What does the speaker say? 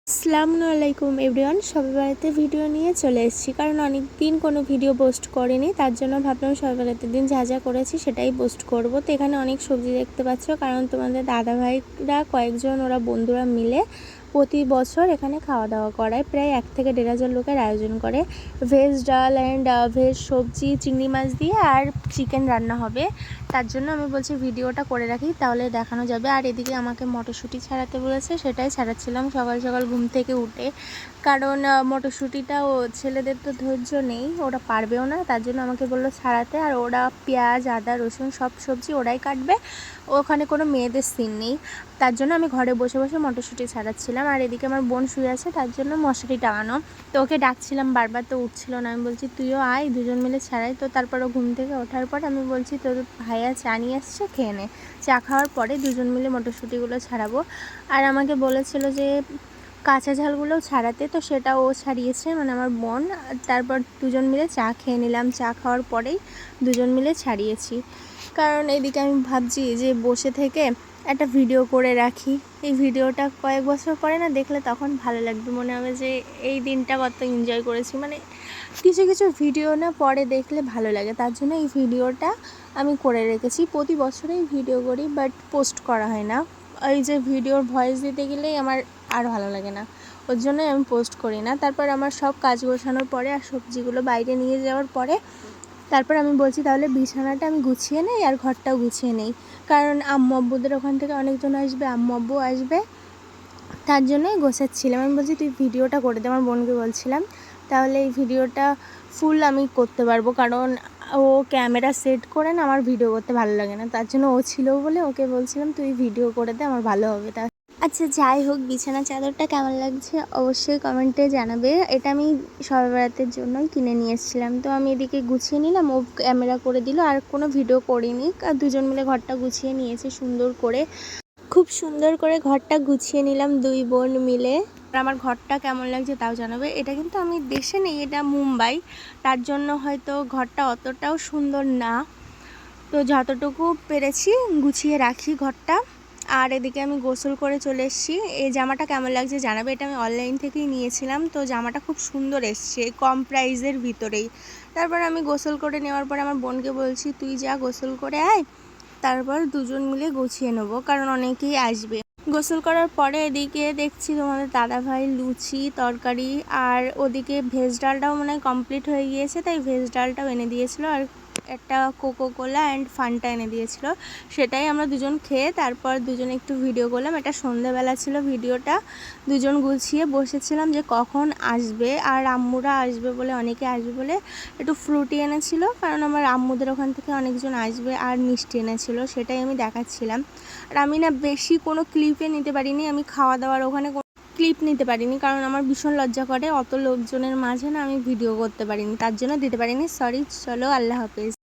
আসসালামু আলাইকুম এভরিওয়ান, সবার বাড়িতে ভিডিও নিয়ে চলে এসেছি। কারণ অনেক দিন কোনো ভিডিও পোস্ট করিনি, তার জন্য ভাবলাম সবার বাড়িতে দিন যা যা করেছি সেটাই পোস্ট করব। তো এখানে অনেক সবজি দেখতে পাচ্ছ, কারণ তোমাদের দাদা ভাইরা কয়েকজন ওরা বন্ধুরা মিলে প্রতি বছর এখানে খাওয়া দাওয়া করায়। প্রায় 1 থেকে 1,500 লোকের আয়োজন করে। ভেজ ডাল অ্যান্ড ভেজ সবজি, চিংড়ি মাছ দিয়ে আর চিকেন রান্না হবে। তার জন্য আমি বলছি ভিডিওটা করে রাখি, তাহলে দেখানো যাবে। আর এদিকে আমাকে মটরশুঁটি ছাড়াতে বলেছে, সেটাই ছাড়াচ্ছিলাম সকাল সকাল ঘুম থেকে উঠে। কারণ মটরশুঁটিটা ছেলেদের তো ধৈর্য নেই, ওরা পারবেও না, তার জন্য আমাকে বললো ছাড়াতে। আর ওরা পেঁয়াজ, আদা, রসুন সব সবজি ওরাই কাটবে, ওখানে কোনো মেয়েদের সিন নেই। তার জন্য আমি ঘরে বসে বসে মটরশুঁটি ছাড়াচ্ছিলাম। আর এদিকে আমার বোন শুয়ে আছে, তার জন্য মশারি টাঙানো। তো ওকে ডাকছিলাম বারবার, তো উঠছিল না। আমি বলছি তুইও আয়, দুজন মিলে ছাড়াই। তো তারপরও ঘুম থেকে ওঠার পর আমি বলছি তোর ভাইয়া চা নিয়ে আসছে, খেয়ে নে। চা খাওয়ার পরে দুজন মিলে মটরশুঁটিগুলো ছাড়াবো। আর আমাকে বলেছিল যে কাঁচা ঝালগুলোও ছাড়াতে, তো সেটা ও ছাড়িয়েছে, মানে আমার বোন। তারপর দুজন মিলে চা খেয়ে নিলাম। চা খাওয়ার পরেই দুজন মিলে ছাড়িয়েছি। কারণ এদিকে আমি ভাবছি যে বসে থেকে একটা ভিডিও করে রাখি। এই ভিডিওটা কয়েক বছর পরে না দেখলে তখন ভালো লাগবে, মনে হবে যে এই দিনটা কত এনজয় করেছি। মানে কিছু কিছু ভিডিও না পরে দেখলে ভালো লাগে, তার জন্য এই ভিডিওটা আমি করে রেখেছি। প্রতি বছরেই ভিডিও করি, বাট পোস্ট করা হয় না। এই যে ভিডিওর ভয়েস দিতে গেলেই আমার আর ভালো লাগে না, ওর জন্যই আমি পোস্ট করি না। তারপর আমার সব কাজ গোছানোর পরে আর সবজিগুলো বাইরে নিয়ে যাওয়ার পরে তারপর আমি বলছি তাহলে বিছানাটা আমি গুছিয়ে নেই আর ঘরটাও গুছিয়ে নেই। কারণ আম্মু আব্বুদের ওখান থেকে অনেকজন আসবে, আম্মু আব্বু আসবে, তার জন্যই গোছাচ্ছিলাম। আমি বলছি তুই ভিডিওটা করে দে, আমার বোনকে বলছিলাম, তাহলে এই ভিডিওটা ফুল আমি করতে পারবো। কারণ ও ক্যামেরা সেট করে না, আমার ভিডিও করতে ভালো লাগে না, তার জন্য ও ছিল বলে ওকে বলছিলাম তুই ভিডিও করে দে, আমার ভালো হবে। তা আচ্ছা, যাই হোক, বিছানা চাদরটা কেমন লাগছে অবশ্যই কমেন্টে জানাবে। এটা আমি সবার বেড়াতের জন্যই কিনে নিয়ে এসেছিলাম। তো আমি এদিকে গুছিয়ে নিলাম, ও ক্যামেরা করে দিল, আর কোনো ভিডিও করিনি। আর দুজন মিলে ঘরটা গুছিয়ে নিয়েছে সুন্দর করে, খুব সুন্দর করে ঘরটা গুছিয়ে নিলাম দুই বোন মিলে। আর আমার ঘরটা কেমন লাগছে তাও জানাবে। এটা কিন্তু আমি দেশে নেই, এটা মুম্বাই, তার জন্য হয়তো ঘরটা অতটাও সুন্দর না। তো যতটুকু পেরেছি গুছিয়ে রাখি ঘরটা। আর এদিকে আমি গোসল করে চলে এসেছি। এই জামাটা কেমন লাগছে জানাবে, এটা আমি অনলাইন থেকেই নিয়েছিলাম। তো জামাটা খুব সুন্দর এসছে, কম প্রাইসের ভিতরেই। তারপর আমি গোসল করে নেওয়ার পর আমার বোনকে বলছি তুই যা গোসল করে আয়, তারপর দুজন মিলে গুছিয়ে নেবো, কারণ অনেকেই আসবে। গোসল করার পরে এদিকে দেখছি তোমাদের দাদাভাই লুচি তরকারি, আর ওদিকে ভেজ ডালটাও মনে হয় কমপ্লিট হয়ে গিয়েছে, তাই ভেজ ডালটাও এনে দিয়েছিল। আর একটা কোকো কোলা অ্যান্ড ফান্টা এনে দিয়েছিল, সেটাই আমরা দুজন খেয়ে তারপর দুজনে একটু ভিডিও করলাম। এটা সন্ধ্যেবেলা ছিল, ভিডিওটা দুজন গুছিয়ে বসেছিলাম যে কখন আসবে। আর আম্মুরা আসবে বলে, অনেকে আসবে বলে একটু ফ্রুটি এনেছিল, কারণ আমার আম্মুদের ওখান থেকে অনেকজন আসবে। আর মিষ্টি এনেছিল, সেটাই আমি দেখাচ্ছিলাম। আর আমি না বেশি কোনো ক্লিপে নিতে পারিনি, আমি খাওয়া দাওয়ার ওখানে ক্লিপ নিতে পারিনি, কারণ আমার ভীষণ লজ্জা করে, অত লোকজনের মাঝে না আমি ভিডিও করতে পারিনি, তার জন্য দিতে পারিনি। সরি, চলো আল্লাহ হাফেজ।